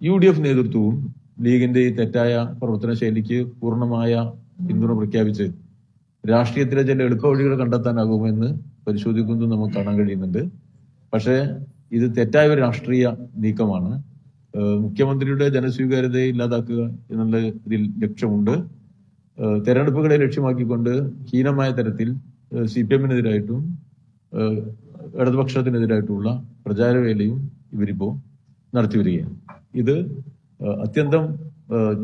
UDF നേതൃത്വവും ലീഗിന്റെ ഈ തെറ്റായ പ്രവർത്തന ശൈലിക്ക് പൂർണ്ണമായ പിന്തുണ പ്രഖ്യാപിച്ച് രാഷ്ട്രീയത്തിലെ ചില എളുപ്പവഴികൾ കണ്ടെത്താനാകുമെന്ന് പരിശോധിക്കുന്നത് നമുക്ക് കാണാൻ കഴിയുന്നുണ്ട്. പക്ഷേ ഇത് തെറ്റായ ഒരു രാഷ്ട്രീയ നീക്കമാണ്. മുഖ്യമന്ത്രിയുടെ ജനസ്വീകാര്യതയെ ഇല്ലാതാക്കുക എന്നുള്ള ഇതിൽ ലക്ഷ്യമുണ്ട്. തെരഞ്ഞെടുപ്പുകളെ ലക്ഷ്യമാക്കിക്കൊണ്ട് ഹീനമായ തരത്തിൽ CPM-നെതിരായിട്ടും ഇടതുപക്ഷത്തിനെതിരായിട്ടുള്ള പ്രചാരവേലയും ഇവരിപ്പോ നടത്തിവരികയാണ്. ഇത് അത്യന്തം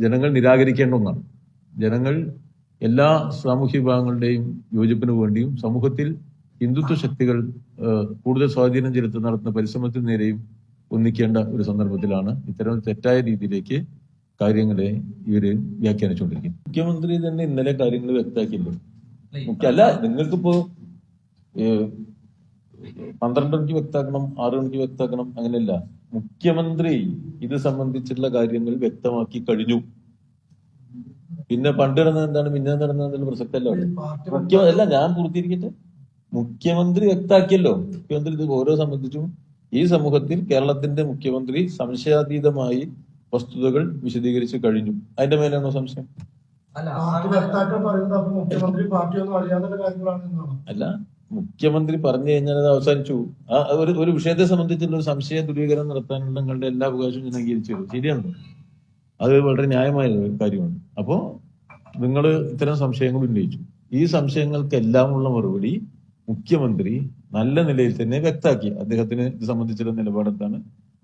ജനങ്ങൾ നിരാകരിക്കേണ്ട ഒന്നാണ്. ജനങ്ങൾ എല്ലാ സാമൂഹ്യ വിഭാഗങ്ങളുടെയും യോജിപ്പിന് വേണ്ടിയും സമൂഹത്തിൽ ഹിന്ദുത്വ ശക്തികൾ കൂടുതൽ സ്വാധീനം ചെലുത്തി നടത്തുന്ന പരിശ്രമത്തിന് നേരെയും ഒന്നിക്കേണ്ട ഒരു സന്ദർഭത്തിലാണ് ഇത്തരം തെറ്റായ രീതിയിലേക്ക് കാര്യങ്ങളെ ഇവര് വ്യാഖ്യാനിച്ചുകൊണ്ടിരിക്കുന്നത്. മുഖ്യമന്ത്രി തന്നെ ഇന്നലെ കാര്യങ്ങൾ വ്യക്തമാക്കിയില്ലേ? അല്ല, നിങ്ങൾക്കിപ്പോ 12 മണിക്ക് വ്യക്തമാക്കണം, 6 മണിക്ക് വ്യക്തമാക്കണം, അങ്ങനെയല്ല. മുഖ്യമന്ത്രി ഇത് സംബന്ധിച്ചുള്ള കാര്യങ്ങൾ വ്യക്തമാക്കി കഴിഞ്ഞു. പിന്നെ പണ്ട് നടന്നത് എന്താണ്, പിന്നെ നടന്നതിൽ പ്രസക്തമല്ല. അല്ല, ഞാൻ പൂർത്തീകരിക്കട്ടെ. മുഖ്യമന്ത്രി വ്യക്തമാക്കിയല്ലോ. മുഖ്യമന്ത്രി ഇത് ഓരോ സംബന്ധിച്ചും ഈ സമൂഹത്തിൽ കേരളത്തിന്റെ മുഖ്യമന്ത്രി സംശയാതീതമായി വസ്തുതകൾ വിശദീകരിച്ച് കഴിഞ്ഞു. അതിന്റെ മേലാണോ സംശയം? അല്ല, മുഖ്യമന്ത്രി പറഞ്ഞു കഴിഞ്ഞാൽ അത് അവസാനിച്ചു. ഒരു വിഷയത്തെ സംബന്ധിച്ചുള്ള ഒരു സംശയ ദൂരീകരണം നടത്താനുള്ള നിങ്ങളുടെ എല്ലാ അവകാശവും ഞാൻ അംഗീകരിച്ചു. ശരിയാണല്ലോ, അത് വളരെ ന്യായമായ കാര്യമാണ്. അപ്പോ നിങ്ങൾ ഇത്തരം സംശയങ്ങൾ ഉന്നയിച്ചു. ഈ സംശയങ്ങൾക്കെല്ലാമുള്ള മറുപടി മുഖ്യമന്ത്രി നല്ല നിലയിൽ തന്നെ വ്യക്തമാക്കി. അദ്ദേഹത്തിന് ഇത് സംബന്ധിച്ചുള്ള നിലപാടെന്താണ്,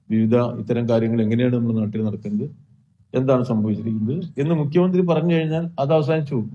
വിവിധ ഇത്തരം കാര്യങ്ങൾ എങ്ങനെയാണ് നമ്മുടെ നാട്ടിൽ നടക്കുന്നത്, എന്താണ് സംഭവിച്ചിരിക്കുന്നത് എന്ന് മുഖ്യമന്ത്രി പറഞ്ഞു കഴിഞ്ഞാൽ അത് അവസാനിച്ചു.